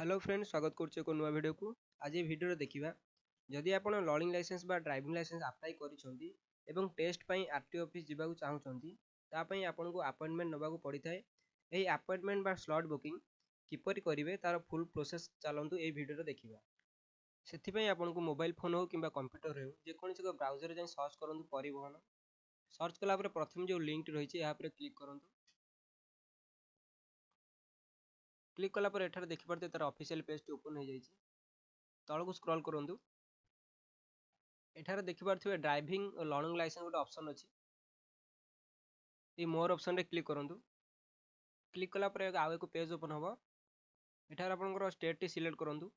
Hello friend, स्वागत करुच्चे एक नुआ वीडियो को। आज ये वीडियो देखिबा जदि आपण लर्निंग लाइसेंस बा ड्राइविंग लाइसेंस अप्लाई करिसंती एवं टेस्ट पई आरटीओ ऑफिस जिबाकू चाहउचंती ता पई आपनको अपॉइंटमेंट नबाकू पड़िथाय। एही अपॉइंटमेंट बा स्लॉट बुकिंग किपरि करिवे तार फुल प्रोसेस चलंतु ए वीडियो रे देखिबा। सेथि पई आपनको मोबाइल फोन हो किबा कंप्यूटर हो जे कोनसी को ब्राउजर रे सर्च करंतु परिवहन। सर्च कला पर प्रथम जो लिंक रहिछि यहाँ पर क्लिक करंतु। क्लिक कला पर एठार देखि परते तार ऑफिशियल पेज टी ओपन हो जाइछि। तळ को स्क्रॉल करंतु। एठार देखि परथिबे ड्राइविंग और लर्निंग लाइसेंस गोटे ऑप्शन अछि। ए मोर ऑप्शन रे क्लिक करंतु। क्लिक कला पर आउ एक पेज ओपन होबो। एठार आपनकर स्टेट टी सिलेक्ट करंतु।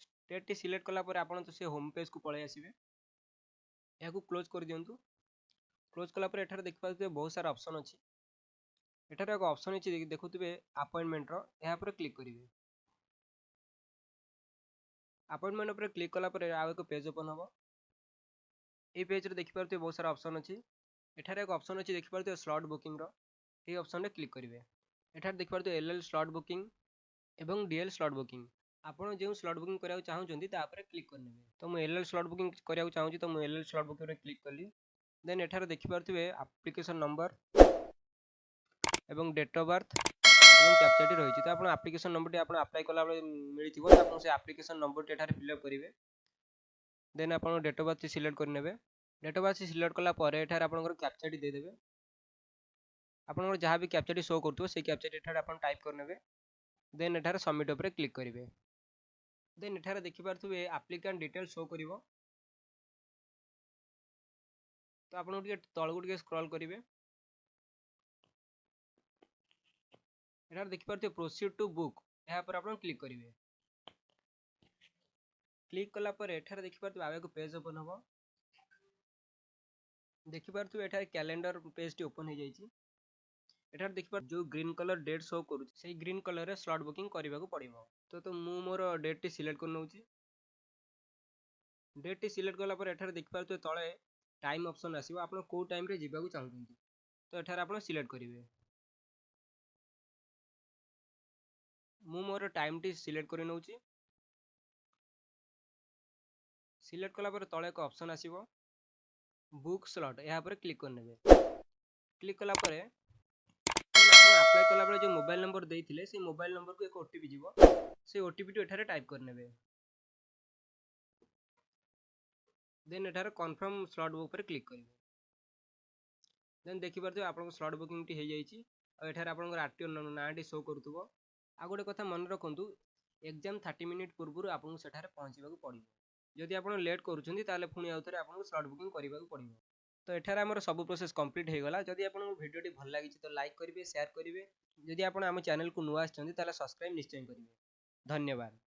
स्टेट टी सिलेक्ट कला पर आपन तो से होम पेज को पळे आसीबे। याकू क्लोज कर दियंतु। क्लोज कला पर एठार देखि परथिबे बहुत सारा ऑप्शन अछि। एठार एक ऑप्शन अछि देखुथिबे अपॉइंटमेंट रो यहाँ पर क्लिक करिवे। अपॉइंटमेंट पर क्लिक कला पर आउ एक पेज ओपन होबो। ए पेज रे देखि परथिबे बहुत सारा ऑप्शन अछि। एठार एक ऑप्शन अछि देखि परथिबे स्लॉट बुकिंग रो। ए ऑप्शन रे क्लिक करिवे। एठार देखि परथिबे एलएल स्लॉट बुकिंग एवं डीएल स्लॉट बुकिंग। आपण जे स्लॉट बुकिंग करिया चाहउचंती ता पर क्लिक करनेबे। तो मु एलएल स्लॉट बुकिंग करिया चाहउची तो मु एलएल स्लॉट बुकिंग रे क्लिक करली। देन एठार देखि परथिबे एप्लीकेशन नंबर एवं डेट ऑफ बर्थ एवं कैप्चा टी रहिछि। तो आपण एप्लीकेशन नंबर टी आपण अप्लाई कला बेले मिलिथिबो तो आपण से एप्लीकेशन नंबर टी एठार फिल अप करिवे। देन आपण डेट ऑफ बर्थ सिलेक्ट करनेबे। डेट ऑफ बर्थ सिलेक्ट कला परे एठार आपनकर कैप्चा टी दे देबे। आपनकर जहां भी कैप्चा टी शो करथो से कैप्चा टी एठार आपण टाइप करनेबे। देन एठार सबमिट ऊपर क्लिक करिवे। देन एठार देखि परथुबे एप्लीकेंट डिटेल शो करिवो। तो आपण टिके तळ को टिके स्क्रॉल करिवे। एठार देखि परथुबे प्रोसीड टू बुक यहाँ पर आपण क्लिक करिवे। क्लिक कला पर एठार देखि परथुबे आवे को पेज ओपन होबो। देखि परथुबे एठार कैलेंडर पेज टी ओपन हो जाइछि। एठार देखि पर जो ग्रीन कलर डेट शो करू सेही ग्रीन कलर रे स्लॉट बुकिंग करिबा को पड़िबो। तो मु मोर डेट टी सिलेक्ट कर नउची। डेट टी सिलेक्ट कला पर एठार देखि परथुबे तळे टाइम ऑप्शन आसीबो। आपण को टाइम रे जिबा को चाहउछंती तो एठार आपण सिलेक्ट करिवे। मु मोर टाइम टी सिलेक्ट करि नउची। सिलेक्ट कला पर तळे एक ऑप्शन आसीबो बुक स्लॉट यहाँ पर क्लिक करनेबे। क्लिक कला पर आपण अप्लाई कला बेले जो मोबाइल नंबर देइथिले से मोबाइल नंबर को एक ओटीपी जीवो। से ओटीपी टी एठारे टाइप करनेबे। देन एठार कंफर्म स्लॉट बुक पर क्लिक करिवे। देन देखि परथुबे आपन स्लॉट बुकिंग टी हे जाइछि। आ एठार आपन आरटीओ ना टी शो करथुबो। आ गोटे कथा मन रखंतु एग्जाम 30 मिनिट पूर्व आपन सेठारे पहुंचीबा को पड़िबो। जदि आपन लेट करूछंती ताले पुनी आउथरे आपन स्लॉट बुकिंग करिबा को पड़िबो। तो एठारे हमर सब प्रोसेस कंप्लीट हे गला। जदि आपन वीडियो टी भल लागिछि तो लाइक करिवे, शेयर करिवे। जदि आपन हम चैनल को नुआ आछंती ताले सब्सक्राइब निश्चय करिवे। धन्यवाद।